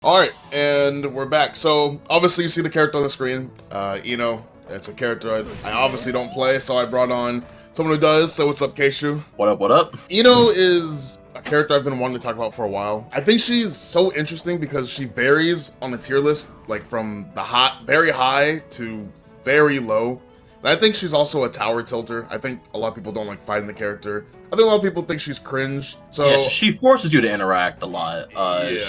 Alright, and we're back. So, obviously you see the character on the screen. Eno, it's a character I obviously don't play, so I brought on someone who does. So what's up, Kshu? What up, what up? Eno is a character I've been wanting to talk about for a while. I think she's so interesting because she varies on the tier list, like from the very high to very low. And I think she's also a tower tilter. I think a lot of people don't like fighting the character. I think a lot of people think she's cringe. So yeah, she forces you to interact a lot.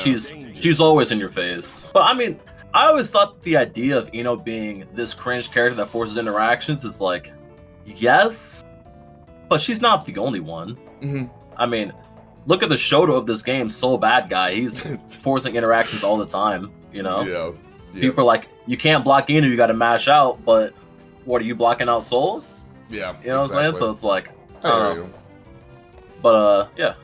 She's always in your face. But I mean, I always thought the idea of Eno being this cringe character that forces interactions is like, yes, but she's not the only one. Mm-hmm. I mean, look at the Shoto of this game, So Bad Guy. He's forcing interactions all the time, you know? Yeah. People are like, you can't block Eno, you gotta mash out, but what, are you blocking out Soul? Yeah, you know what I'm saying? So it's like, I hear you. But yeah.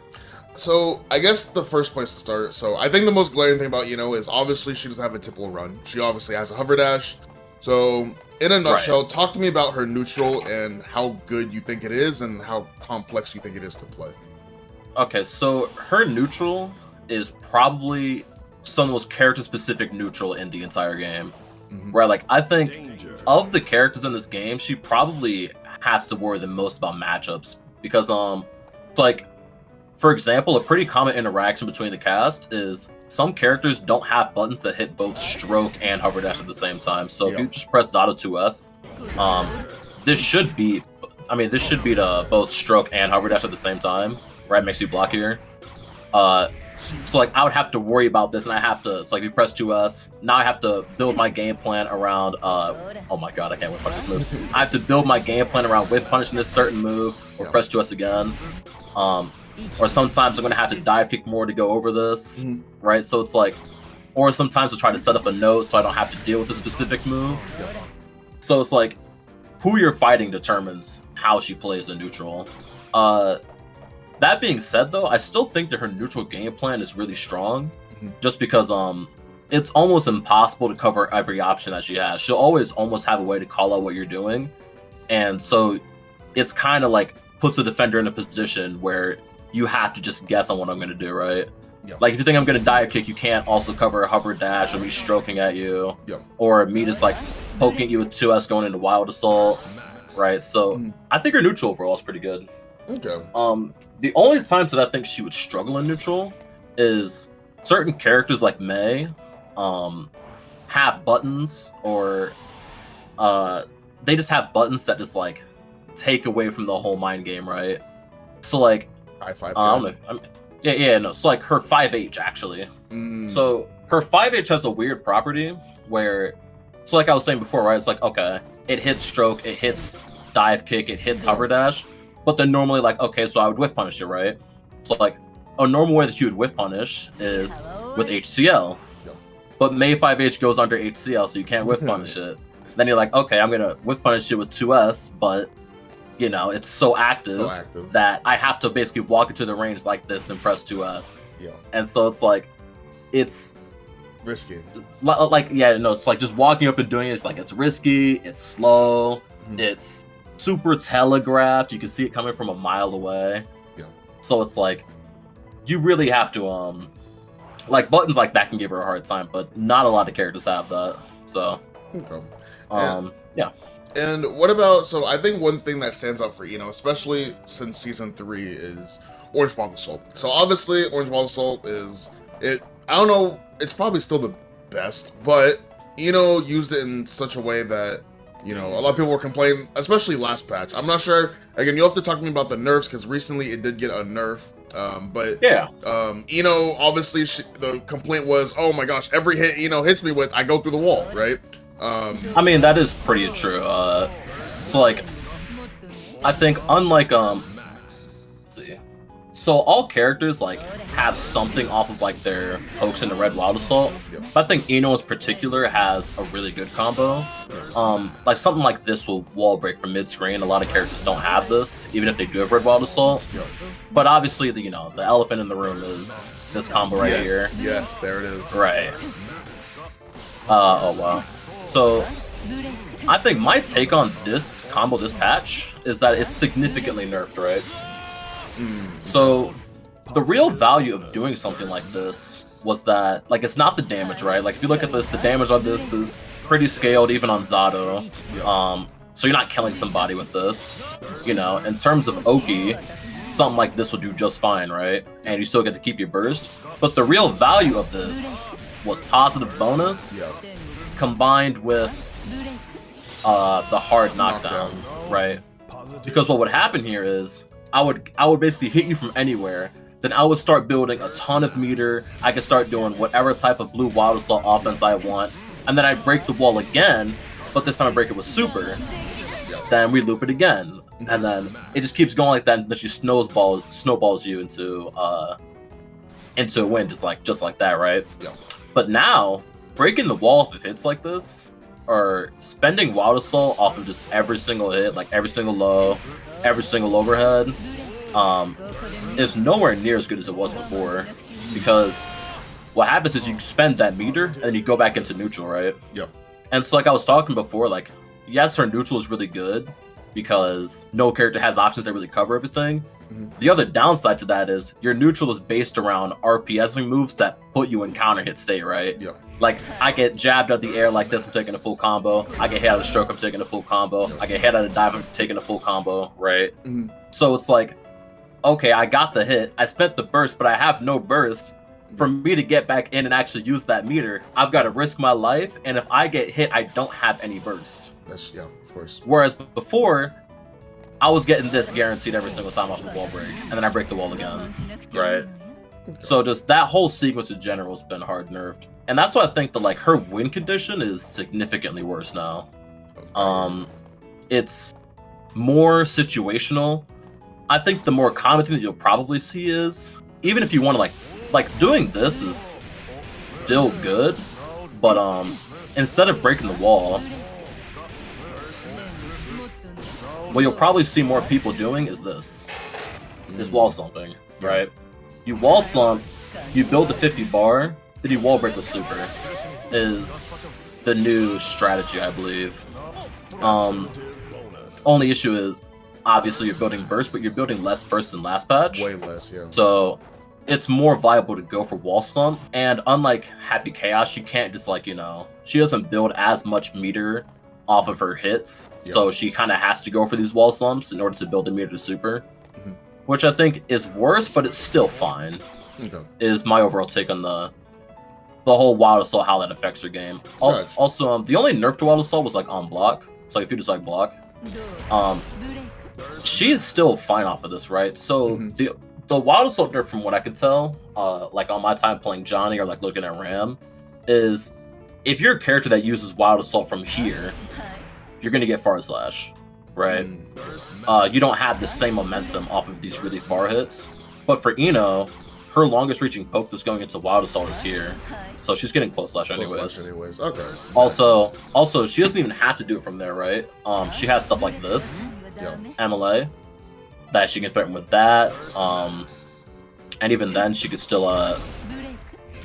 So I guess the first place to start. So I think the most glaring thing about Eno is obviously she doesn't have a typical run. She obviously has a hover dash. So in a nutshell, talk to me about her neutral and how good you think it is and how complex you think it is to play. Okay, so her neutral is probably some of the most character-specific neutral in the entire game. Mm-hmm. Where, like, I think of the characters in this game, she probably has to worry the most about matchups. Because, it's like, for example, a pretty common interaction between the cast is some characters don't have buttons that hit both stroke and hover dash at the same time. So if you just press Zato 2S, this should beat both stroke and hover dash at the same time, right? Makes you blockier. So like I would have to worry about this, and I have to. So like if you press 2S, now I have to build my game plan around. Oh my god, I can't whip punish this move. I have to build my game plan around whip punishing this certain move, or press 2S again. Or sometimes I'm gonna have to dive kick more to go over this, right? So it's like, or sometimes I'll try to set up a note so I don't have to deal with a specific move. So it's like, who you're fighting determines how she plays in neutral. That being said, though, I still think that her neutral game plan is really strong, just because it's almost impossible to cover every option that she has. She'll always almost have a way to call out what you're doing, and so it's kind of like puts the defender in a position where you have to just guess on what I'm going to do, right? Like if you think I'm going to dive kick, you can't also cover a hover dash or me stroking at you, or me just like poking you with 2S going into wild assault, right? So I think her neutral overall is pretty good. Okay. The only times that I think she would struggle in neutral is certain characters like Mei have buttons, or they just have buttons that just like take away from the whole mind game, right? So like I don't know no. So like her 5H actually. So her 5H has a weird property where, so like I was saying before, right? It's like, okay, it hits stroke, it hits dive kick, it hits hover dash. But then normally, like, okay, so I would whiff punish it, right? So, like, a normal way that you would whiff punish is with HCL. But Mei 5H goes under HCL, so you can't whiff punish it. Then you're like, okay, I'm going to whiff punish it with 2S, but, you know, it's so active that I have to basically walk into the range like this and press 2S. And so it's like, it's risky. Like, yeah, no, it's like just walking up and doing it, it's like, it's risky, it's slow, it's super telegraphed. You can see it coming from a mile away. So it's like you really have to like buttons like that can give her a hard time, but not a lot of characters have that. So yeah. And what about, so I think one thing that stands out for Eno, especially since season 3, is Orange Ball Assault. So obviously Orange Ball Assault is I don't know, it's probably still the best, but Eno used it in such a way that, you know, a lot of people were complaining, especially last patch. I'm not sure. Again, you'll have to talk to me about the nerfs, because recently it did get a nerf. But Eno, obviously, the complaint was, oh my gosh, every hit Eno hits me with, I go through the wall, right? I mean, that is pretty true. So like, I think unlike let's see. So all characters like have something off of like their pokes in the red wild assault. But I think Eno in particular has a really good combo. Like something like this will wall break from mid screen. A lot of characters don't have this, even if they do have red wild assault. But obviously, the elephant in the room is this combo right here. Yes, there it is. Right. Oh wow. So I think my take on this combo, this patch, is that it's significantly nerfed, right? So the real value of doing something like this was that, like, it's not the damage, right? Like, if you look at this, the damage on this is pretty scaled, even on Zato. So you're not killing somebody with this. You know, in terms of Oki, something like this will do just fine, right? And you still get to keep your burst. But the real value of this was positive bonus combined with the hard knockdown, right? Because what would happen here is I would basically hit you from anywhere. Then I would start building a ton of meter. I could start doing whatever type of blue Wild Assault offense I want. And then I'd break the wall again, but this time I break it with super. Then we loop it again. And then it just keeps going like that until she snowballs you into a win, just like that, right? But now, breaking the wall off of hits like this, or spending Wild Assault off of just every single hit, like every single low, every single overhead, is nowhere near as good as it was before. Because what happens is you spend that meter and then you go back into neutral, right? And so, like I was talking before, like, yes, her neutral is really good because no character has options that really cover everything. The other downside to that is your neutral is based around RPSing moves that put you in counter hit state, right? Like, I get jabbed out the air like this, I'm taking a full combo. I get hit out of stroke, I'm taking a full combo. I get hit out of dive, I'm taking a full combo, right? So it's like, okay, I got the hit, I spent the burst, but I have no burst. For me to get back in and actually use that meter, I've got to risk my life, and if I get hit, I don't have any burst. That's, of course. Whereas before, I was getting this guaranteed every single time off the wall break, and then I break the wall again, right? So just that whole sequence in general has been hard nerfed. And that's why I think that, like, her win condition is significantly worse now. It's more situational. I think the more common thing that you'll probably see is, even if you want to, like doing this is still good, but instead of breaking the wall, what you'll probably see more people doing is this. Is wall slumping, right? You wall slump, you build the 50 bar, then you wall break with super. Is the new strategy, I believe. Only issue is, obviously you're building burst, but you're building less burst than last patch. Way less, So it's more viable to go for wall slump, and unlike Happy Chaos, she can't just, like, you know, she doesn't build as much meter off of her hits, so she kind of has to go for these wall slumps in order to build a meter to super, which I think is worse, but it's still fine. Is my overall take on the whole Wild Assault, how that affects her game. Also, the only nerf to Wild Assault was, like, on block, so if you just, like, block, she is still fine off of this, right? So the Wild Assault nerf, from what I could tell, like on my time playing Johnny or like looking at Ram, is if you're a character that uses Wild Assault from here, you're gonna get far slash, right? You don't have the same momentum off of these really far hits. But for Ino, her longest reaching poke that's going into Wild Assault is here, so she's getting close slash anyways. Okay. Also, she doesn't even have to do it from there, right? She has stuff like this, MLA, that she can threaten with that, and even then she could still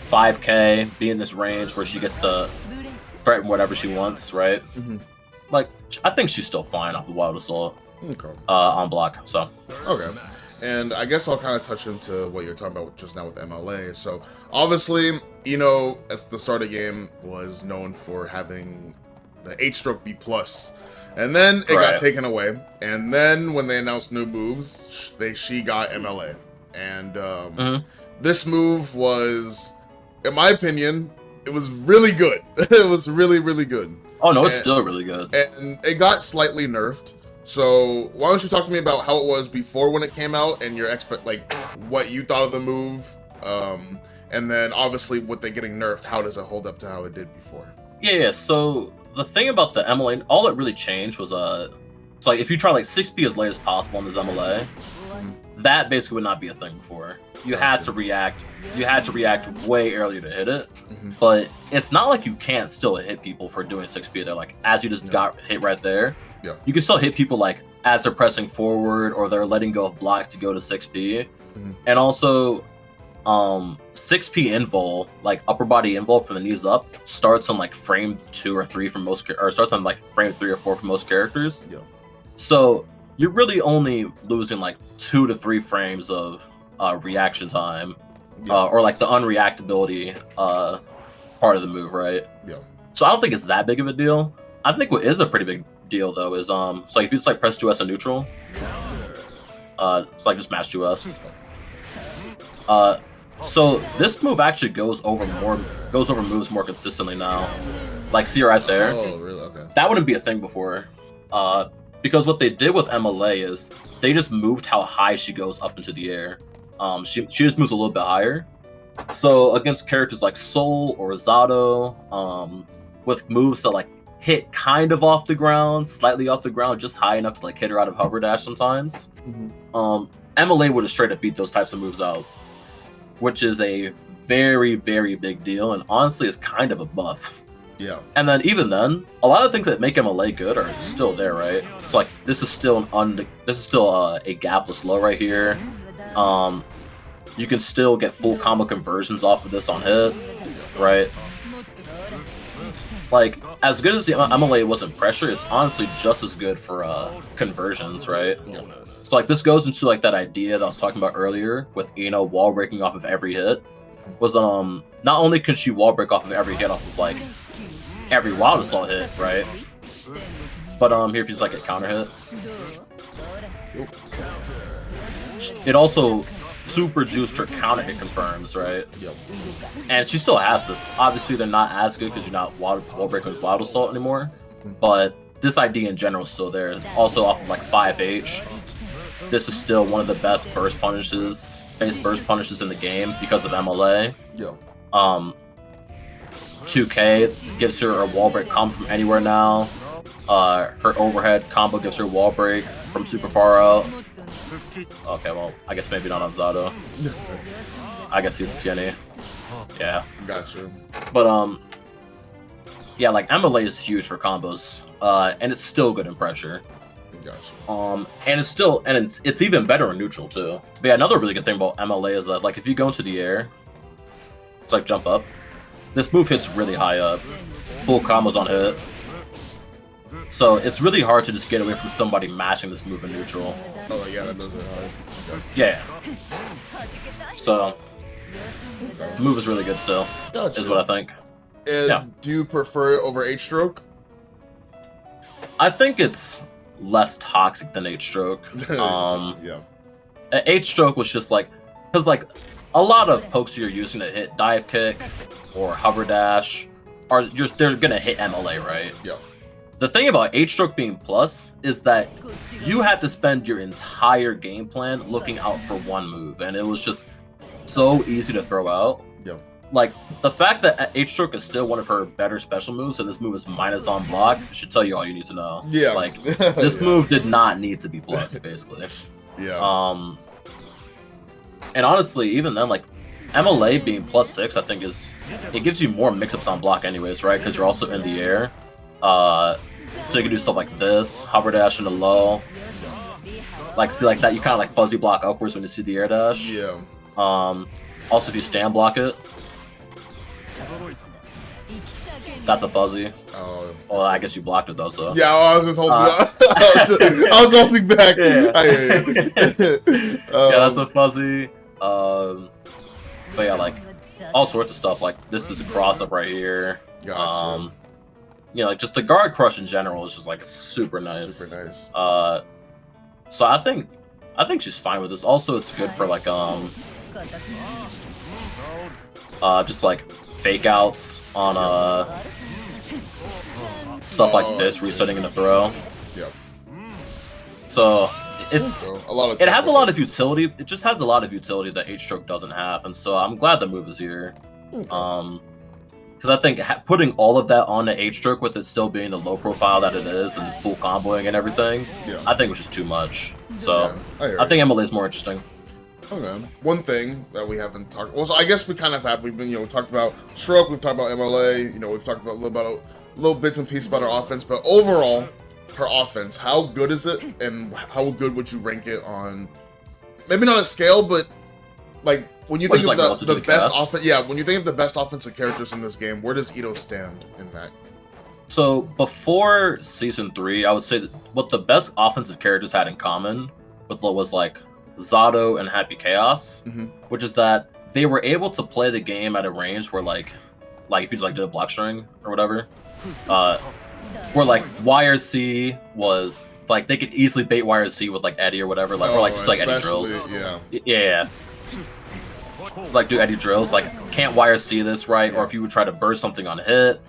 5k be in this range where she gets to threaten whatever she wants, right? Like, I think she's still fine off the Wild Assault on block. So and I guess I'll kind of touch into what you're talking about just now with MLA. So obviously, Ino at the start of the game was known for having the 8-stroke B+. And then it got taken away. And then when they announced new moves, she got MLA. And this move was, in my opinion, it was really good. It was really, really good. Oh no, it's still really good. And it got slightly nerfed. So why don't you talk to me about how it was before when it came out and your what you thought of the move, and then obviously with they getting nerfed, how does it hold up to how it did before? Yeah. So the thing about the MLA, all it really changed was it's like if you try like 6P as late as possible on this MLA, that basically would not be a thing before. You had to react. You had to react way earlier to hit it. But it's not like you can't still hit people for doing 6P there. Like as you just got hit right there, you can still hit people like as they're pressing forward or they're letting go of block to go to 6P. And also 6P invul, like upper body invul for the knees up, starts on like frame 2 or 3 for most, or starts on like frame 3 or 4 for most characters. So you're really only losing like 2 to 3 frames of reaction time or like the unreactability part of the move, right? Yeah. So I don't think it's that big of a deal. I think what is a pretty big deal though is so like if you just like press 2S and neutral, it's like just mash 2S. So this move actually goes over moves more consistently now. Like see right there. Oh really? Okay. That wouldn't be a thing before. Because what they did with MLA is they just moved how high she goes up into the air. She just moves a little bit higher. So against characters like Soul or Zato, with moves that like hit kind of off the ground, slightly off the ground, just high enough to like hit her out of hover dash sometimes. MLA would have straight up beat those types of moves out, which is a very, very big deal, and honestly is kind of a buff. Yeah. And then even then, a lot of things that make MLA good are still there, right? It's like this is still a gapless low right here. You can still get full combo conversions off of this on hit, right? Like as good as the MLA was in pressure, it's honestly just as good for conversions, right? So like this goes into like that idea that I was talking about earlier with Ino wall breaking off of every hit. Was not only can she wall break off of every hit off of like every wild assault hit, right? But here if you just like a counter hit. It also super juiced her counter hit confirms, right? Yep. And she still has this. Obviously they're not as good because you're not wall breaking with wild assault anymore. But this idea in general is still there. Also off of like 5H. This is still one of the best burst punishes, base burst punishes in the game because of MLA. Yeah. 2K gives her a wall break combo from anywhere now. Her overhead combo gives her wall break from super far out. Okay, well, I guess maybe not on Zato. I guess he's skinny. Yeah. Gotcha. But yeah, like MLA is huge for combos, and it's still good in pressure. Gotcha. And it's even better in neutral too. But yeah, another really good thing about MLA is that like if you go into the air, it's like jump up. This move hits really high up, full combos on hit. So it's really hard to just get away from somebody mashing this move in neutral. Oh yeah, that does hit hard. Okay. Yeah. So the move is really good still. Gotcha. Is what I think. And Yeah. do you prefer it over H-stroke? I think it's less toxic than H-stroke. Yeah. H-stroke was just like, because like a lot of pokes you're using to hit dive kick or hover dash they're gonna hit MLA, right? Yeah. The thing about H-stroke being plus is that you had to spend your entire game plan looking out for one move, and it was just so easy to throw out. Yeah. Like the fact that H-stroke is still one of her better special moves, and this move is minus on block, should tell you all you need to know. Yeah. Like this move did not need to be plus, basically. Yeah. And honestly, even then, like MLA being +6, I think it gives you more mix-ups on block, anyways, right? Because you're also in the air. So you can do stuff like this, hover dash in the low. Like see like that, you kind of like fuzzy block upwards when you see the air dash. Yeah. Also if you stand block it, that's a fuzzy. Oh. Well, I guess you blocked it though, so. Yeah, I was just holding. I was holding back. Yeah. I hear you. Yeah, that's a fuzzy. But yeah, like all sorts of stuff. Like this is a cross up right here. Gotcha. You know, like just the guard crush in general is just like super nice. Super nice. So I think she's fine with this. Also, it's good for like just like fake outs on stuff like this, resetting in the throw. Yep. So it's So, a lot of it has a lot of utility. It just has a lot of utility that H-stroke doesn't have, and so I'm glad the move is here. Okay. Because I think putting all of that on the H-stroke with it still being the low profile that it is and full comboing and everything, Yeah. I think was just too much. So Yeah, I hear I you. think MLA is more interesting. Okay. One thing that we haven't talked. Well, so I guess we kind of have. We've been, we talked about stroke. We've talked about MLA. We've talked about little bits and pieces about her offense. But overall, her offense, how good is it, and how good would you rank it on? Maybe not a scale, but like when you think of the best offense. Yeah, when you think of the best offensive characters in this game, where does Ito stand in that? So before Season 3, I would say that what the best offensive characters had in common with what was like Zato and Happy Chaos, which is that they were able to play the game at a range where like if you just like did a block string or whatever, where like YRC was like they could easily bait YRC with like Eddie or whatever, like or like just like Eddie drills. Yeah. Like do Eddie drills, like can't YRC this right, or if you would try to burst something on hit.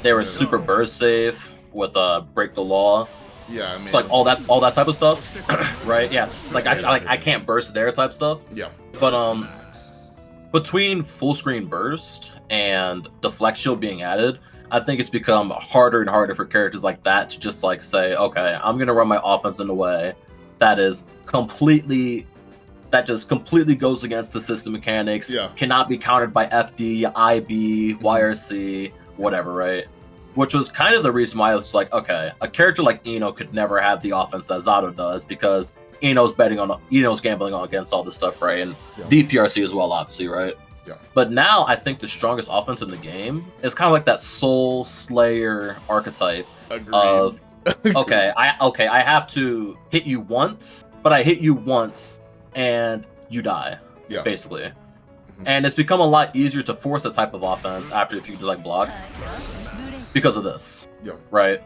They were super burst safe with break the law. Yeah, I mean, it's like all that type of stuff, right? Yes, like I can't burst their type stuff. Yeah, but between full screen burst and deflect shield being added, I think it's become harder and harder for characters like that to just like say, okay, I'm gonna run my offense in a way that is completely goes against the system mechanics. Yeah, cannot be countered by FD, IB, YRC, whatever, right? Which was kind of the reason why I was like, okay, a character like Eno could never have the offense that Zato does because Eno's gambling on against all this stuff, right? And DPRC as well, obviously, right? Yeah. But now I think the strongest offense in the game is kind of like that Soul Slayer archetype. Agreed. Of I have to hit you once, but I hit you once and you die. Yeah. Basically. Mm-hmm. And it's become a lot easier to force a type of offense after if you do like block. Because of this. Yeah. Right?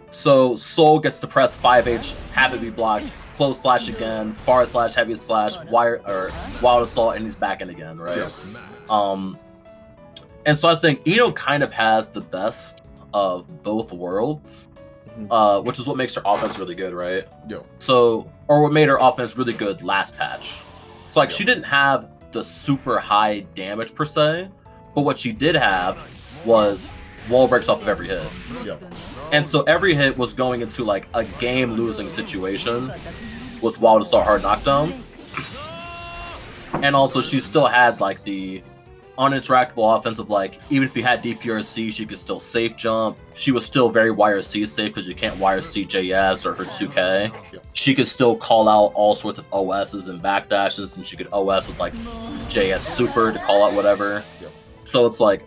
So Soul gets to press 5H, have it be blocked, close slash again, far slash, heavy slash, wild assault, and he's back in again, right? Yeah. And so I think Eno kind of has the best of both worlds, which is what makes her offense really good, right? Yeah. So, or what made her offense really good last patch. So like she didn't have the super high damage per se, but what she did have was wall breaks off of every hit. Yeah. And so every hit was going into like a game losing situation with Wild Assault Hard Knockdown. And also she still had like the uninteractable offense of like, even if you had DPRC, she could still safe jump. She was still very YRC safe because you can't YRC JS or her 2K. Yeah. She could still call out all sorts of OSs and backdashes, and she could OS with like JS Super to call out whatever. Yeah. So it's like,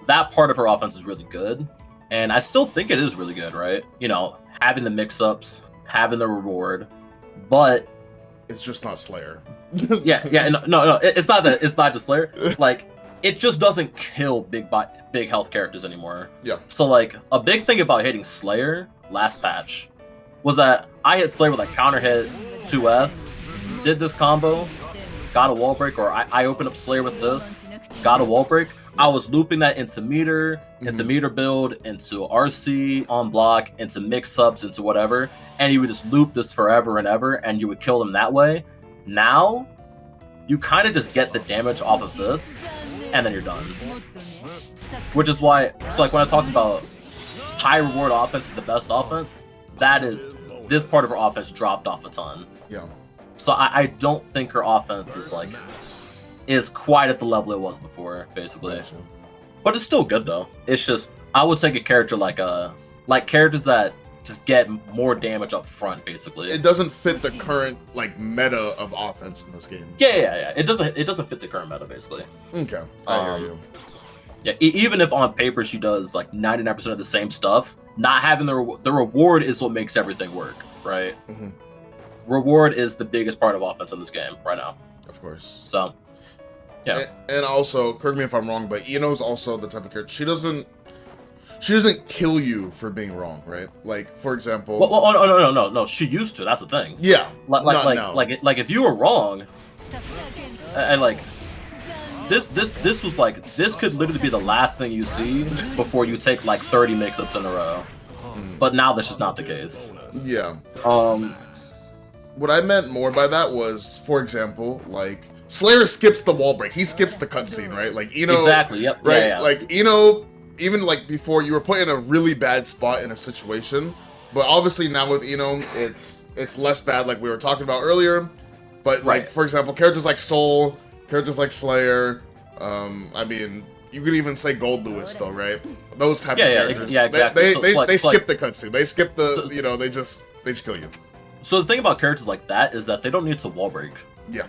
that part of her offense is really good, and I still think it is really good, right? You know, having the mix-ups, having the reward, but it's just not Slayer. No, it's not that. It's not just Slayer. Like, it just doesn't kill big health characters anymore. Yeah. So like, a big thing about hitting Slayer last patch was that I hit Slayer with a counter hit 2S, did this combo, got a wall break, or I opened up Slayer with this, got a wall break. I was looping that into meter build, into RC on block, into mix-ups, into whatever, and you would just loop this forever and ever, and you would kill them that way. Now, you kind of just get the damage off of this, and then you're done. Which is why, so like when I talk about high reward offense is the best offense, that is, this part of her offense dropped off a ton. Yeah. So I don't think her offense is quite at the level it was before, basically. But it's still good though. It's just, I would take a character like characters that just get more damage up front, basically. It doesn't fit the current like meta of offense in this game. Yeah. It doesn't fit the current meta, basically. Okay, I hear you. Yeah, even if on paper she does like 99% of the same stuff, not having the reward is what makes everything work, right? Mm-hmm. Reward is the biggest part of offense in this game right now. Of course. So, yeah. And also, correct me if I'm wrong, but Eno's also the type of character, she doesn't kill you for being wrong, right? Like, for example. No. She used to. That's the thing. Yeah. Like if you were wrong, and like this was like, this could literally be the last thing you see before you take like 30 mix-ups in a row. But now this is not the case. Yeah. What I meant more by that was, for example, like Slayer skips the wall break. He skips the cutscene, right? Like Eno. Exactly. Yep. Right. Yeah. Like Eno, even like before, you were put in a really bad spot in a situation, but obviously now with Eno, it's less bad, like we were talking about earlier. But like, for example, characters like Soul, characters like Slayer. I mean, you could even say Gold Lewis, though, right? Those type of characters. Yeah, exactly. They skip the cutscene. They skip the, they just kill you. So the thing about characters like that is that they don't need to wall break. Yeah.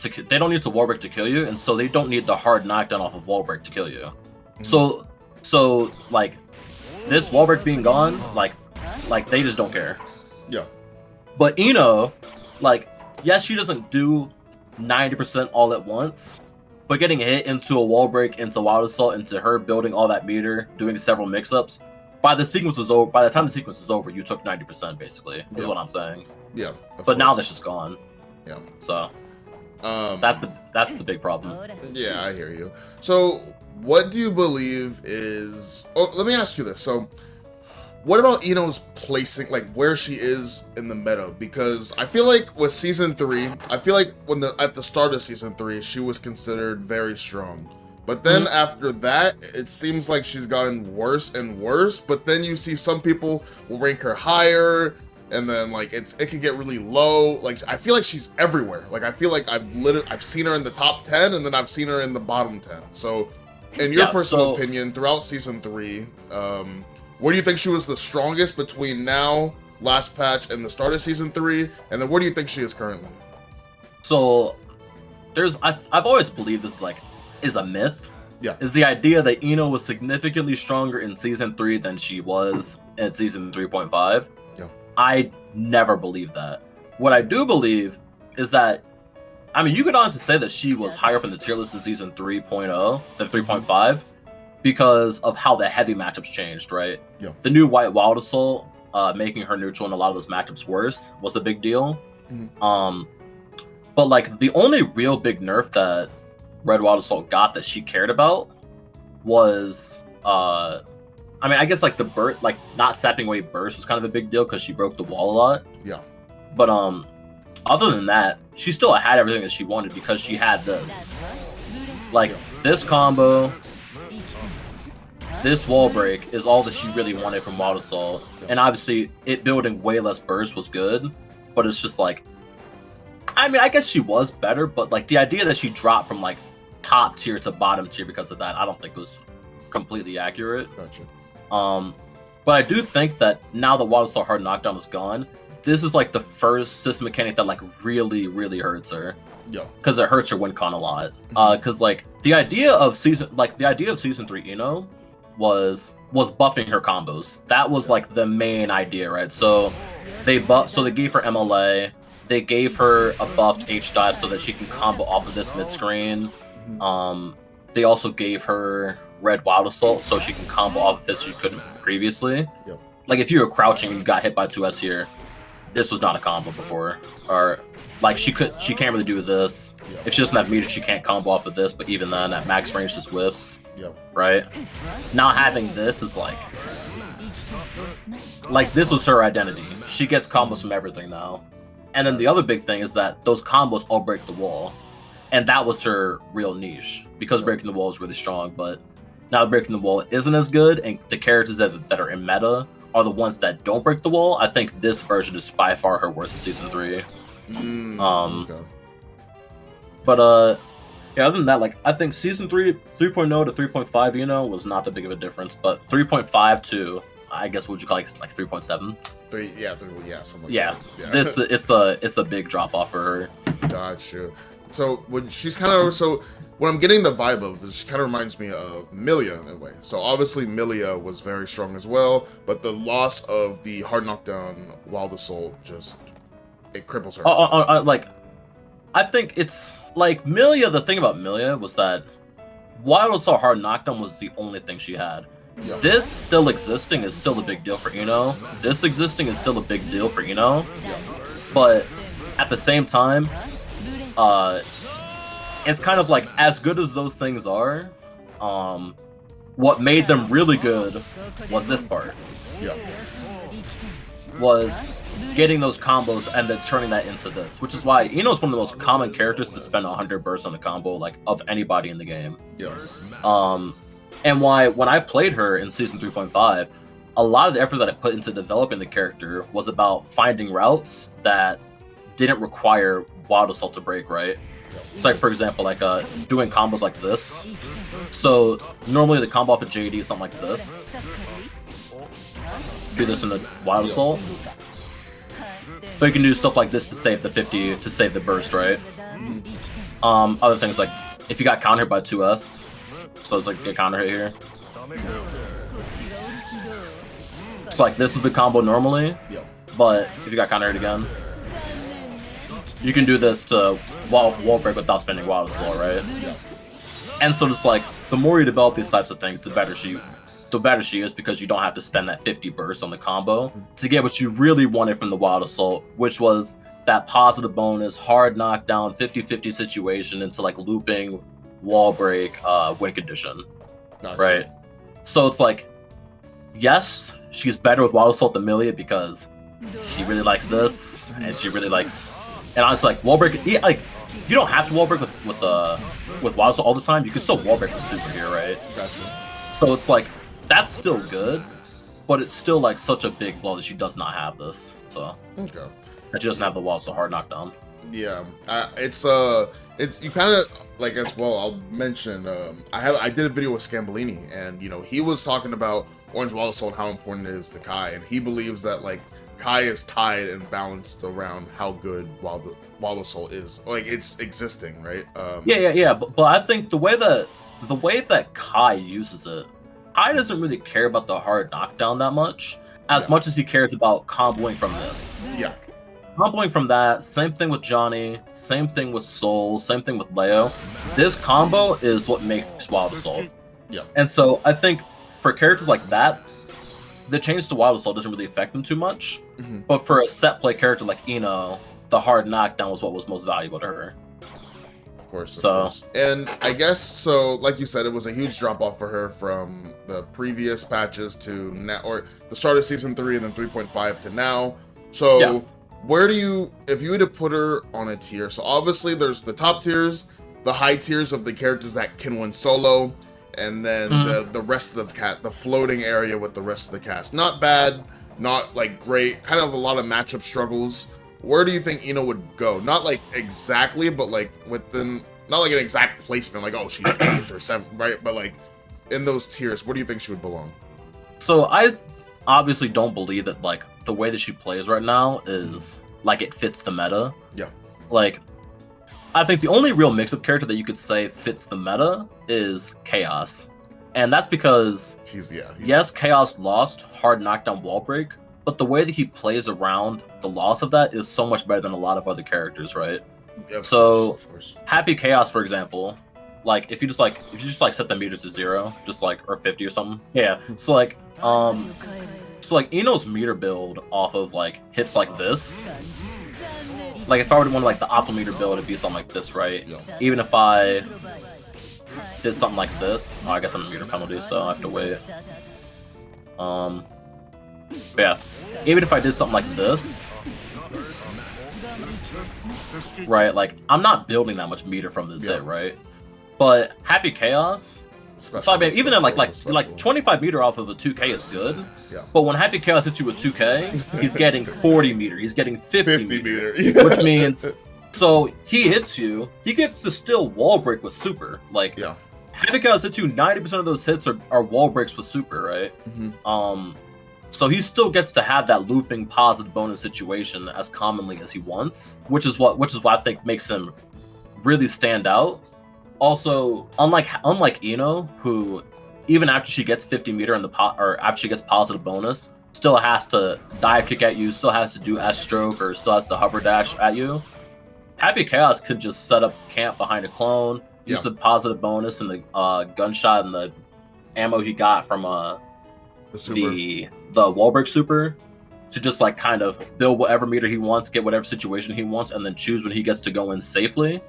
They don't need to wall break to kill you, and so they don't need the hard knockdown off of wall break to kill you. Mm-hmm. So like this wall break being gone, like they just don't care. Yeah. But Eno, like, yes, she doesn't do 90% all at once, but getting hit into a wall break, into Wild Assault, into her building all that meter, doing several mix-ups, by the time the sequence is over, you took 90% basically, is what I'm saying. Yeah. But now that's just gone. Yeah. So that's the big problem. Yeah, I hear you. So what do you believe is... Oh, let me ask you this. So what about Ino's placing, like where she is in the meta? Because I feel like with season 3, I feel like at the start of season 3, she was considered very strong. But then after that, it seems like she's gotten worse and worse. But then you see some people will rank her higher, and then like it can get really low. Like I feel like she's everywhere. Like I feel like I've seen her in the top 10, and then I've seen her in the bottom 10. So, in your personal opinion, throughout season 3, where do you think she was the strongest between now, last patch, and the start of season 3? And then where do you think she is currently? So, I've always believed this is a myth. Yeah. Is the idea that Ino was significantly stronger in season 3 than she was in season 3.5. Yeah. I never believed that. What I do believe is that, I mean, you could honestly say that she was higher up in the tier list in season 3.0 than 3.5 because of how the heavy matchups changed, right? Yeah. The new White Wild Assault, making her neutral in a lot of those matchups worse, was a big deal. But like the only real big nerf that Red Wild Assault got that she cared about was I mean, I guess like the burst, like not sapping away burst was kind of a big deal because she broke the wall a lot. Yeah. But other than that, she still had everything that she wanted because she had this. Like this combo, this wall break is all that she really wanted from Wild Assault. And obviously it building way less burst was good, but it's just like, I mean, I guess she was better, but like the idea that she dropped from like top tier to bottom tier because of that, I don't think was completely accurate. Gotcha. But I do think that now that Wild Assault Hard Knockdown is gone, this is like the first system mechanic that like really, really hurts her. Yeah. Because it hurts her win con a lot. Because like the idea of season 3 Ino was buffing her combos. That was like the main idea, right? So they gave her MLA. They gave her a buffed H-dive so that she can combo off of this mid-screen. They also gave her Red Wild Assault so she can combo off of this she couldn't previously. Yep. Like if you were crouching and you got hit by 2S here, this was not a combo before. Or like she can't really do this. Yep. If she doesn't have meter, she can't combo off of this, but even then at max range just whiffs. Yep. Right? Not having this is like this was her identity. She gets combos from everything now. And then the other big thing is that those combos all break the wall. And that was her real niche. Because breaking the wall is really strong, but now breaking the wall isn't as good, and the characters that are in meta are the ones that don't break the wall. I think this version is by far her worst in Season 3. Okay. But, yeah, other than that, like, I think Season 3, 3.0 to 3.5, you know, was not that big of a difference. But 3.5 to, I guess, what would you call it, like 3.7? Something like yeah. that. It's a big drop off for her. Gotcha. So what I'm getting the vibe of is she kind of reminds me of Milia in a way. So obviously Milia was very strong as well, but the loss of the hard knockdown Wild Assault it cripples her. Like, I think it's like Milia. The thing about Milia was that Wild Assault hard knockdown was the only thing she had. Yeah. This still existing is still a big deal for Ino. This existing is still a big deal for Ino. Yeah. But at the same time, it's kind of like, as good as those things are, what made them really good was this part. Yeah. Was getting those combos and then turning that into this, which is why Ino's one of the most common characters to spend 100 bursts on a combo, like, of anybody in the game. Yeah. And why, when I played her in Season 3.5, a lot of the effort that I put into developing the character was about finding routes that didn't require Wild Assault to break, right? It's like, for example, like doing combos like this. So normally the combo off of JD is something like this. Do this in the Wild Assault. But you can do stuff like this to save the 50, to save the burst, right? Other things like, if you got countered by 2S, so it's like a counter hit here. So like this is the combo normally, but if you got counter hit again, you can do this to wall break without spending wild assault, right? Yeah. And so just like the more you develop these types of things, the better she is, because you don't have to spend that 50 burst on the combo to get what you really wanted from the wild assault, which was that positive bonus, hard knockdown, 50-50 situation into like looping, wall break, win condition. Gotcha. Right? So it's like, yes, she's better with wild assault than Milia because she really likes this, and she really likes, and honestly, like wall break, like you don't have to wall break with wild assault all the time. You can still wall break with super here, right? Gotcha. So it's like that's still good, but it's still like such a big blow that she does not have this. So Okay. that she doesn't have the wild assault hard knockdown. Yeah, it's you kind of like, as well. I'll mention I did a video with Scambolini, and you know he was talking about Orange Wild Assault, how important it is to Kai, and he believes that like Kai is tied and balanced around how good Wild Assault is, like it's existing, right? Yeah. But I think the way that Kai uses it, Kai doesn't really care about the hard knockdown that much as he cares about comboing from this. Yeah. Comboing from that, same thing with Johnny, same thing with Soul, same thing with Leo. This combo is what makes Wild Assault. Yeah. And so I think for characters like that, the change to Wild Assault doesn't really affect them too much. Mm-hmm. But for a set play character like Ino, the hard knockdown was what was most valuable to her. Of course. And I guess, so like you said, it was a huge drop off for her from the previous patches to now, or the start of season 3 and then 3.5 to now. So yeah. Where do you, if you were to put her on a tier, so obviously there's the top tiers, the high tiers of the characters that can win solo, and then the rest of the floating area with the rest of the cast. Not bad, not like great, kind of a lot of matchup struggles. Where do you think Ino would go? Not like exactly, but like within, not like an exact placement, like, oh, she's 8th or 7th, right? But like in those tiers, where do you think she would belong? So I obviously don't believe that like the way that she plays right now is like it fits the meta. Yeah. Like, I think the only real mix-up character that you could say fits the meta is Chaos. And that's because, yes, Chaos lost hard knockdown wall break, but the way that he plays around the loss of that is so much better than a lot of other characters, right? Yeah, of course. Happy Chaos, for example, like if you just set the meters to 0, just like, or 50 or something. Yeah. So like Ino's meter build off of like hits like this. Like if I were to want like the optimal meter build, it'd be something like this, right? Yeah. Even if I did something like this, I guess I'm a meter penalty, so I have to wait. But yeah, even if I did something like this, right? Like I'm not building that much meter from this hit, right? But Happy Chaos. So I mean, even then, like 25 meter off of a 2K is good. Yeah. But when Happy Chaos hits you with 2K, he's getting 40 meter. He's getting 50 meter. Which means, so he hits you, he gets to still wall break with super. Like, Happy Chaos hits you, 90% of those hits are wall breaks with super, right? Mm-hmm. So he still gets to have that looping positive bonus situation as commonly as he wants, which is what I think makes him really stand out. Also, unlike Ino, who even after she gets 50 meter in the or after she gets positive bonus, still has to dive kick at you, still has to do S stroke, or still has to hover dash at you. Happy Chaos could just set up camp behind a clone, use the positive bonus and the gunshot and the ammo he got from the wall break super to just like kind of build whatever meter he wants, get whatever situation he wants, and then choose when he gets to go in safely.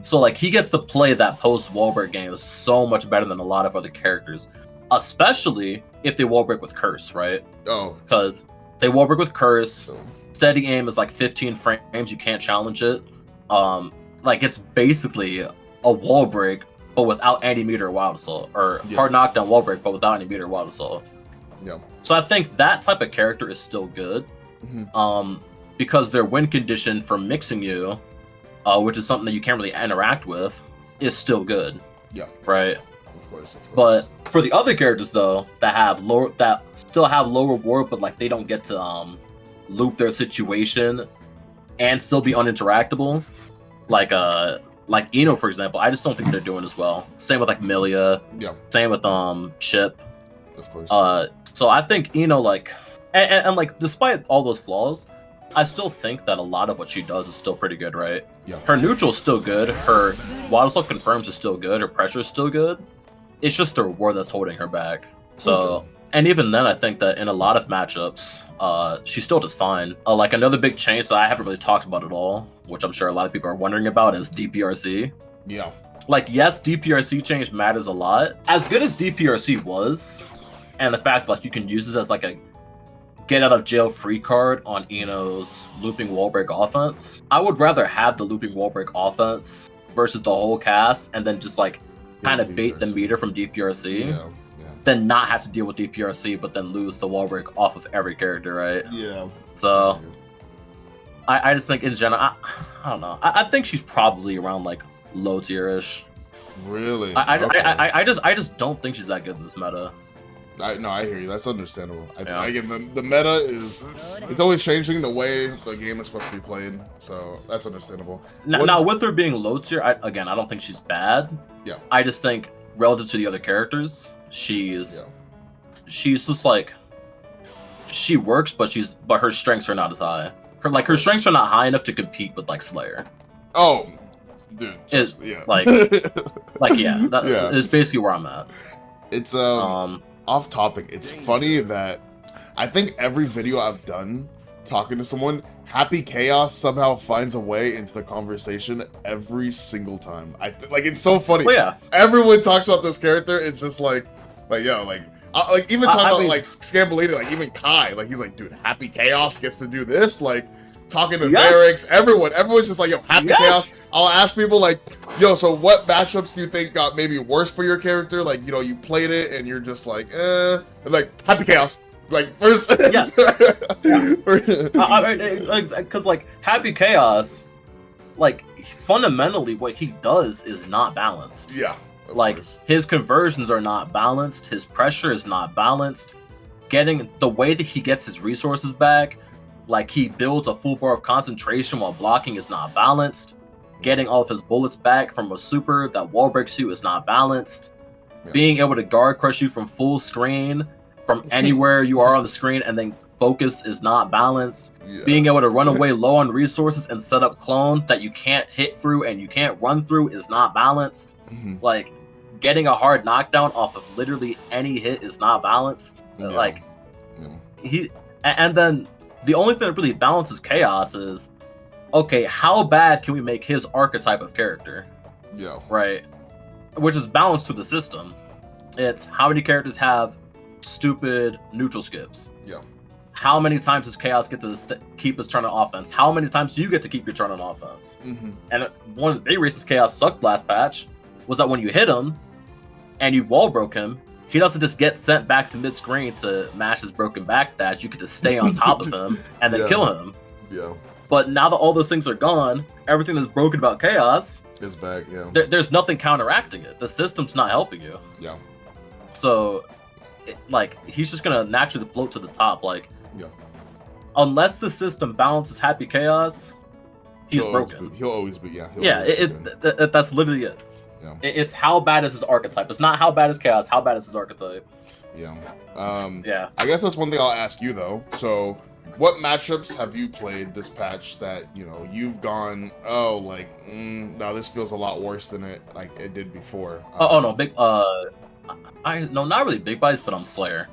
So like he gets to play that post wall break game so much better than a lot of other characters, especially if they wall break with curse, right? Oh, because they wall break with curse. Steady aim is like 15 frames. You can't challenge it. Like it's basically a wall break, but without any meter wild assault, or hard knockdown wall break, but without any meter wild assault. Yeah. So I think that type of character is still good, because their win condition for mixing you, which is something that you can't really interact with, is still good. Yeah. Right. Of course. But for the other characters though, that still have low reward, but like they don't get to loop their situation and still be uninteractable, like Ino, for example, I just don't think they're doing as well. Same with like Milia. Yeah. Same with Chip. Of course. So I think Ino, like, and like despite all those flaws, I still think that a lot of what she does is still pretty good, right? Yeah. Her neutral is still good. Her Wild Assault confirms is still good. Her pressure is still good. It's just the reward that's holding her back. So, Okay. and even then, I think that in a lot of matchups, she still does fine. Like another big change that I haven't really talked about at all, which I'm sure a lot of people are wondering about, is DPRC. Yeah. Like, yes, DPRC change matters a lot. As good as DPRC was, and the fact like you can use this as like a get out of jail free card on Eno's looping wall break offense, I would rather have the looping wall break offense versus the whole cast and then just like kind of bait the meter from DPRC than not have to deal with DPRC but then lose the wall break off of every character, right? Yeah. So I just think in general, I don't know. I think she's probably around like low tier-ish. Really? I just don't think she's that good in this meta. I hear you. That's understandable. Again, the meta is, it's always changing the way the game is supposed to be played, so that's understandable. Now with her being low tier, I don't think she's bad. Yeah. I just think relative to the other characters, she's just like, she works, but her strengths are not as high. Her strengths are not high enough to compete with like Slayer. Oh, dude. Like that is basically where I'm at. It's off topic. It's funny that I think every video I've done talking to someone, Happy Chaos somehow finds a way into the conversation every single time. Like it's so funny. Well, yeah. Everyone talks about this character. It's just like even talking about like Scambolini, like even Kai, like he's like, dude, Happy Chaos gets to do this, like. Talking to Barracks, everyone's just like, yo, Happy Chaos. I'll ask people like, yo, so what matchups do you think got maybe worse for your character? Like, you know, you played it and you're just like, and like Happy Chaos. Like first, because like Happy Chaos, like fundamentally what he does is not balanced. Yeah, like his conversions are not balanced. His pressure is not balanced. Getting the way that he gets his resources back. Like, he builds a full bar of concentration while blocking is not balanced. Getting all of his bullets back from a super that wall breaks you is not balanced. Yeah. Being able to guard crush you from full screen, from anywhere you are on the screen, and then focus is not balanced. Yeah. Being able to run away low on resources and set up clone that you can't hit through and you can't run through is not balanced. Like, getting a hard knockdown off of literally any hit is not balanced. Like, and then the only thing that really balances Chaos is, okay, how bad can we make his archetype of character? Yeah. Right? Which is balanced to the system. It's how many characters have stupid neutral skips? Yeah. How many times does Chaos get to keep his turn on offense? How many times do you get to keep your turn on offense? And one of the big reasons Chaos sucked last patch was that when you hit him and you wall broke him, he doesn't just get sent back to mid-screen to mash his broken back dash. You get to stay on top of him and then kill him. Yeah. But now that all those things are gone, everything that's broken about Chaos is back, there's nothing counteracting it. The system's not helping you. Yeah. So, he's just going to naturally float to the top. Unless the system balances Happy Chaos, he's broken. He'll always be, that's literally it. Yeah. It's how bad is his archetype. It's not how bad is Chaos. How bad is his archetype? Yeah. I guess that's one thing I'll ask you though. So, what matchups have you played this patch that you've gone, no, this feels a lot worse than it did before? No, big. Not really big buys, but I'm Slayer.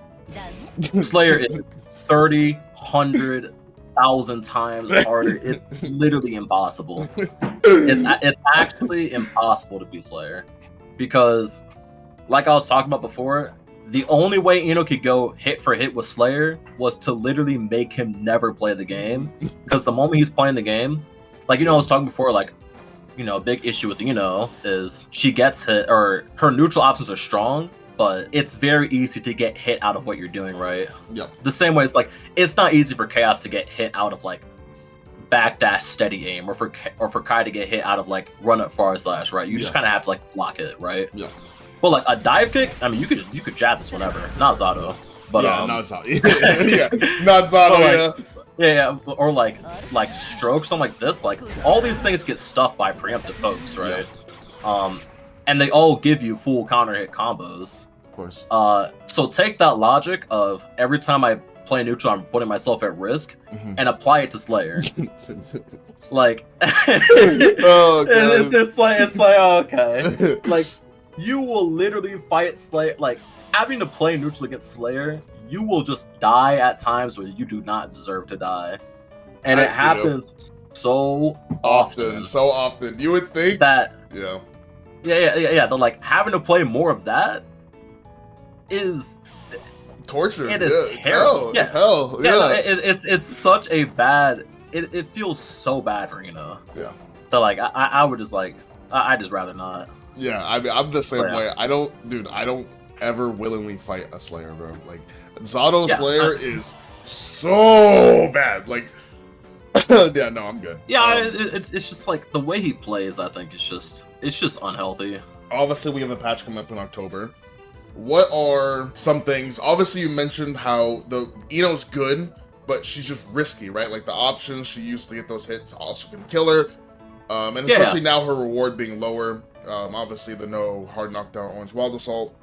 Slayer is 30, 100, 1,000 times harder. It's literally impossible. It's actually impossible to be Slayer because, like I was talking about before, the only way Eno could go hit for hit with Slayer was to literally make him never play the game. Because the moment he's playing the game, I was talking before, a big issue with Eno is she gets hit, or her neutral options are strong, but it's very easy to get hit out of what you're doing, right? Yeah. The same way it's not easy for Chaos to get hit out of backdash steady aim, or for Kai to get hit out of run up forward slash, right? You just kind of have to block it, right? Yeah. But a dive kick, I mean, you could jab this whenever. Not Zato, but not Zato. Not Zato. Yeah, or stroke, something like this. All these things get stuffed by preemptive pokes, right? Yeah. And they all give you full counter hit combos. Of course. So take that logic of every time I play neutral, I'm putting myself at risk, and apply it to Slayer. Like, Oh, God. it's like okay, like you will literally fight Slayer. Like having to play neutral against Slayer, you will just die at times where you do not deserve to die, and it happens so often. So often, you would think that. Yeah. They're like having to play more of that is torture. It is terrible. It's hell. Yeah, no, it's such a bad. It feels so bad for Yeah. So like I would just like I just rather not. Yeah, I mean I'm the same yeah. way. I don't ever willingly fight a Slayer, bro. Like Zato Slayer is so bad. Like yeah, no, I'm good. Yeah, it's just like the way he plays. I think it's just unhealthy. Obviously, we have a patch coming up in October. What are some things? Obviously, you mentioned how the Ino's good, but she's just risky, right? Like the options she used to get those hits also can kill her, and especially now her reward being lower. Obviously, the no hard knockdown orange wild assault.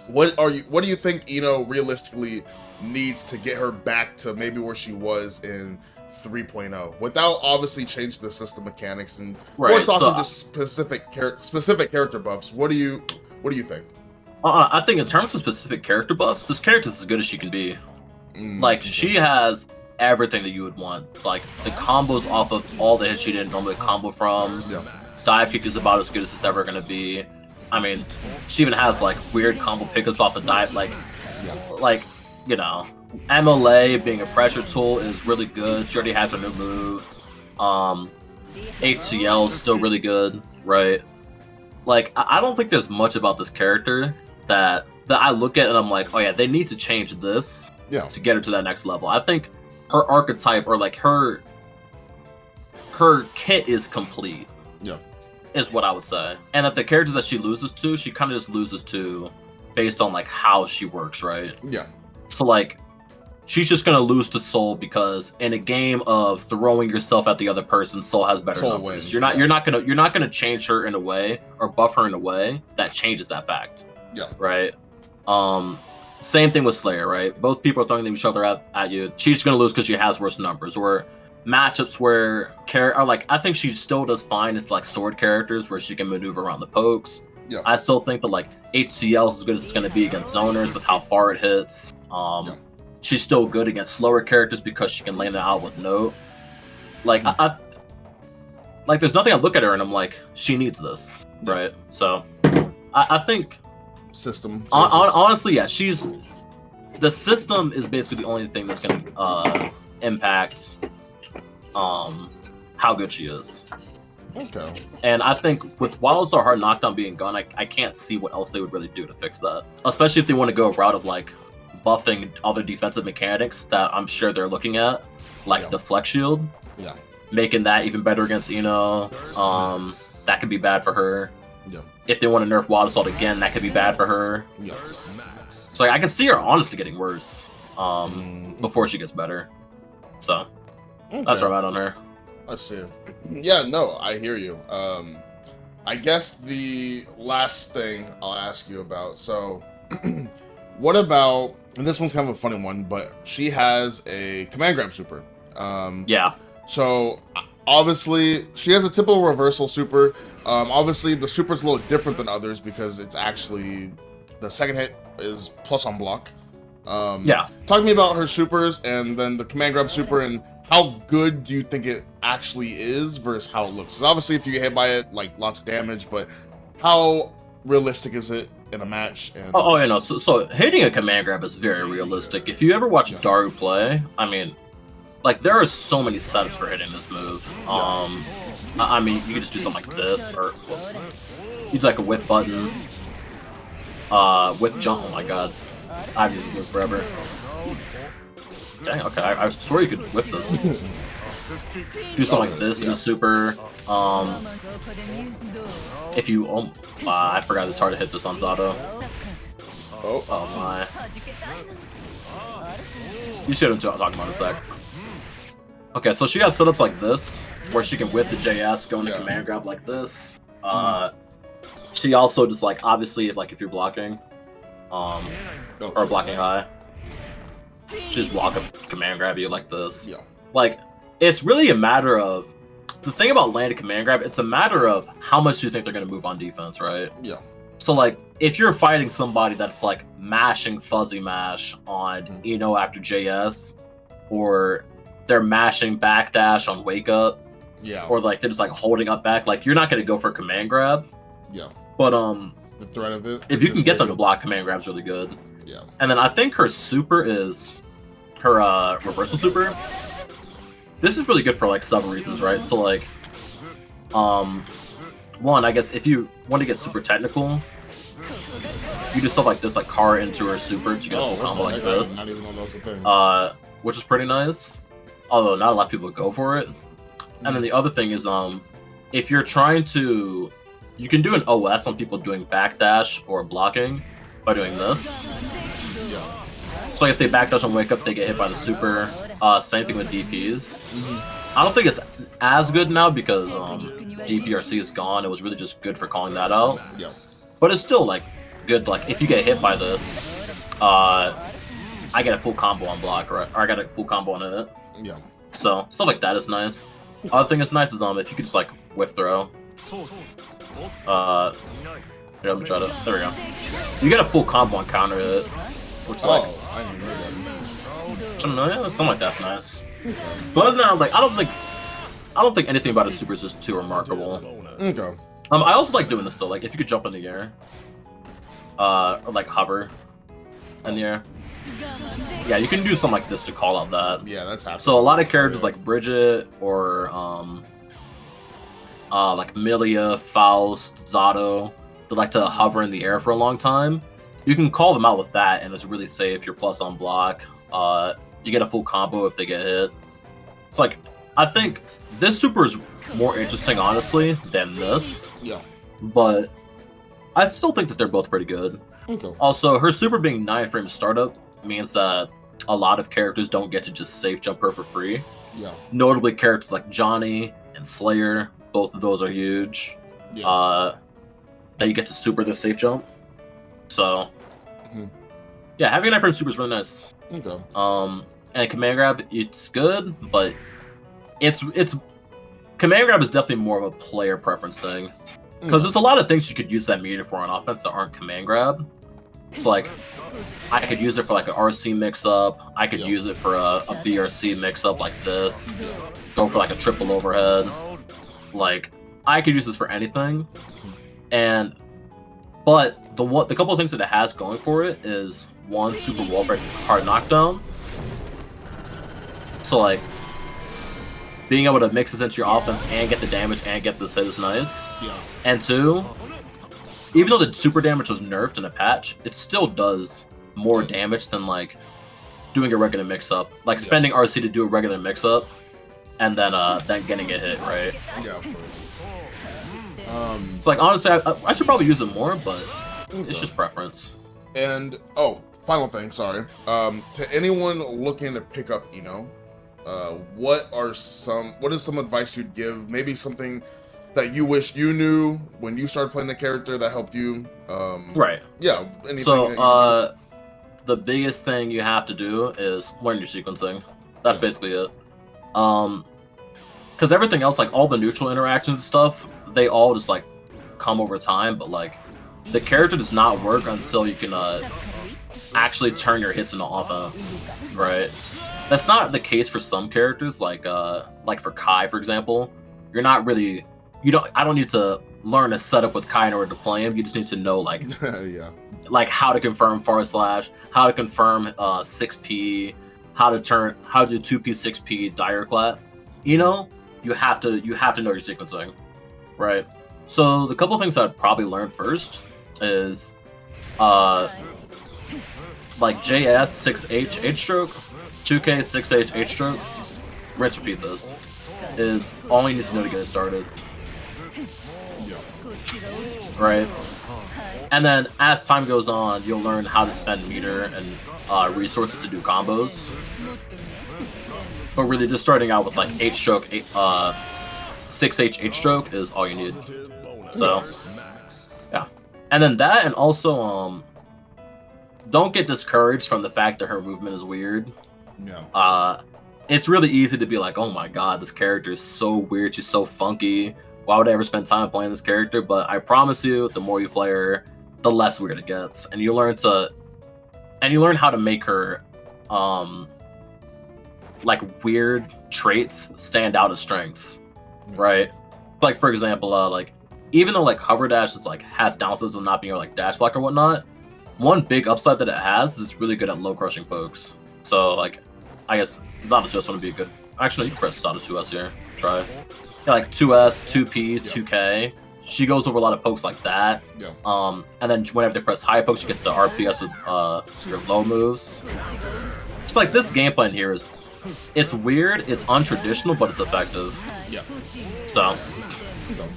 What do you think Ino realistically needs to get her back to maybe where she was in 3.0 without obviously changing the system mechanics? And we're talking just specific character buffs. What do you think? I think in terms of specific character buffs, this character's as good as she can be. Like she has everything that you would want. Like the combos off of all the hits she didn't normally combo from. Dive kick is about as good as it's ever gonna be. I mean, she even has like weird combo pickups off the dive. Like you know, MLA being a pressure tool is really good. She already has her new move. HCL is still really good, right? Like I don't think there's much about this character that I look at and I'm like, oh yeah, they need to change this to get her to that next level. I think her archetype or like her kit is complete. Is what I would say. And that the characters that she loses to, she kind of just loses to based on like how she works, right? So like she's just gonna lose to Soul because in a game of throwing yourself at the other person, Soul has better numbers. Wins, you're not gonna change her in a way or buff her in a way that changes that fact. Right? Same thing with Slayer, right? Both people are throwing each other at you. She's just gonna lose because she has worse numbers. Or matchups where I think she still does fine. It's like sword characters where she can maneuver around the pokes. I still think that like HCL is as good as it's gonna be against zoners with how far it hits. She's still good against slower characters because she can land it out with note. Like I like there's nothing I look at her and I'm like, she needs this, right? So I think system. Honestly, yeah, the system is basically the only thing that's gonna impact how good she is. Okay. And I think with Wild So Hard Knockdown being gone, I can't see what else they would really do to fix that. Especially if they want to go a route of like buffing other defensive mechanics that I'm sure they're looking at, like Deflect Shield. Making that even better against Ino. That could be bad for her. If they want to nerf Wild Assault again, that could be bad for her. So like, I can see her honestly getting worse before she gets better. So that's where I'm at on her. I see. Yeah, no, I hear you. I guess the last thing I'll ask you about, so what about, and this one's kind of a funny one, but she has a command grab super. So obviously she has a typical reversal super. Obviously the super's a little different than others because it's actually, the second hit is plus on block. Talk to me about her supers and then the command grab super and how good do you think it actually is versus how it looks? Because obviously if you get hit by it, like lots of damage, but how realistic is it in a match? And... So hitting a command grab is very realistic. If you ever watch Daru play, I mean, like there are so many setups for hitting this move. I mean, you can just do something like this, or whoops, you do like a whiff button, whiff jump. Oh my god, I've used this move forever. Dang, okay, I swear you could whiff this. Do something like this in the super. If you, I forgot it's hard to hit this on Zato. Oh my. You should have talked about it a sec. Okay, so she has setups like this, where she can whip the JS, go into command grab like this. She also just like, obviously, if you're blocking, or blocking high, just walk up, command grab you like this. Yeah. Like, it's really a matter of the thing about landing command grab. It's a matter of how much you think they're gonna move on defense, right? Yeah. So like, if you're fighting somebody that's like mashing fuzzy mash on after JS, or they're mashing backdash on wake up, yeah, or like they're just like holding up back, like you're not gonna go for command grab. Yeah. But the threat of it. if you can get them to block, command grab's really good. Yeah. And then I think her super is her reversal super. This is really good for like several reasons, right? So like, one, I guess if you want to get super technical, you just stuff like this, like car into her super to get a full combo like this. Not even know that was a thing. Which is pretty nice. Although not a lot of people go for it. And then the other thing is, if you're trying to, you can do an OS on people doing backdash or blocking by doing this. So if they backdash and wake up, they get hit by the super. Same thing with DPs. I don't think it's as good now because DPRC is gone. It was really just good for calling that out. Yeah. But it's still like good. Like if you get hit by this, I get a full combo on block, or I got a full combo on it. Yeah. So stuff like that is nice. Other thing that's nice is if you could just like whiff throw. Here, let me try to. There we go. You get a full combo on counter it, which like. I didn't know that. Yeah, something like that's nice. But other than that, like I don't think anything about it super is just too remarkable. Okay. I also like doing this though. Like if you could jump in the air, or like hover in the air. Yeah, you can do something like this to call out that. Yeah, that's happening. So a lot of characters like Bridget or like Milia, Faust, Zato, they like to hover in the air for a long time. You can call them out with that, and it's really safe. You're plus on block. You get a full combo if they get hit. It's like, I think this super is more interesting, honestly, than this. Yeah. But I still think that they're both pretty good. Okay. Also, her super being 9-frame startup means that a lot of characters don't get to just safe jump her for free. Yeah. Notably, characters like Johnny and Slayer, both of those are huge. Yeah. That you get to super the safe jump. So, yeah, having a 9-frame super is really nice. Okay. And command grab, it's good, but it's command grab is definitely more of a player preference thing, because there's a lot of things you could use that meter for on offense that aren't command grab. It's like I could use it for like an RC mix up. I could use it for a BRC mix up like this. Go for like a triple overhead. Like I could use this for anything. But the couple of things that it has going for it is one, super wall break, hard knockdown. So like being able to mix this into your offense and get the damage and get this hit is nice. Yeah. And two, even though the super damage was nerfed in a patch, it still does more damage than like doing a regular mix up. Like spending RC to do a regular mix up and then getting a hit, right? Yeah, of course. It's like honestly I should probably use it more, but it's just preference. And final thing, sorry. To anyone looking to pick up Ino, what is some advice you'd give? Maybe something that you wish you knew when you started playing the character that helped you. Right. Yeah. Anything so the biggest thing you have to do is learn your sequencing. That's basically it. Because everything else, like all the neutral interactions and stuff, they all just like come over time. But like the character does not work until you can actually turn your hits into offense, right? That's not the case for some characters, like for Kai, for example. You're not really, I don't need to learn a setup with Kai in order to play him. You just need to know like like how to confirm / how to confirm 6P, how to do 2P 6P dire clat. You have to know your sequencing, right? So the couple things I'd probably learn first is like JS 6H H stroke, 2K 6H H stroke. Rinse repeat this is all you need to know to get it started. Right? And then as time goes on, you'll learn how to spend meter and resources to do combos. But really just starting out with like H stroke, 6H H stroke is all you need. So yeah. And then that, and also don't get discouraged from the fact that her movement is weird. Yeah. It's really easy to be like, oh my god, this character is so weird, she's so funky. Why would I ever spend time playing this character? But I promise you, the more you play her, the less weird it gets, and you learn how to make her, like weird traits stand out as strengths, right? Like for example, like even though like hover dash is like has downsides of not being like dash block or whatnot, one big upside that it has is it's really good at low crushing pokes. So like, I guess Zada's just want to be a good. Actually, you can press Zada's 2S here. Try. Yeah, like 2S, 2P, 2K. She goes over a lot of pokes like that. Yeah. And then whenever they press high pokes, you get the RPS with your low moves. Just like this game plan here is, it's weird, it's untraditional, but it's effective. Yeah. So,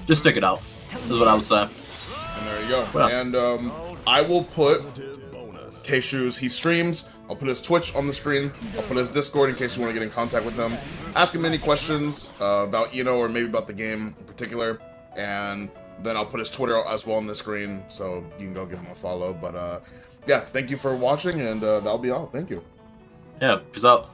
just stick it out. Is what I would say. And there you go. Yeah. And I will put Kshu's, he streams. I'll put his Twitch on the screen. I'll put his Discord in case you want to get in contact with them. Ask him any questions about or maybe about the game in particular. And then I'll put his Twitter as well on the screen, so you can go give him a follow. But yeah, thank you for watching, and that'll be all. Thank you. Yeah, peace out.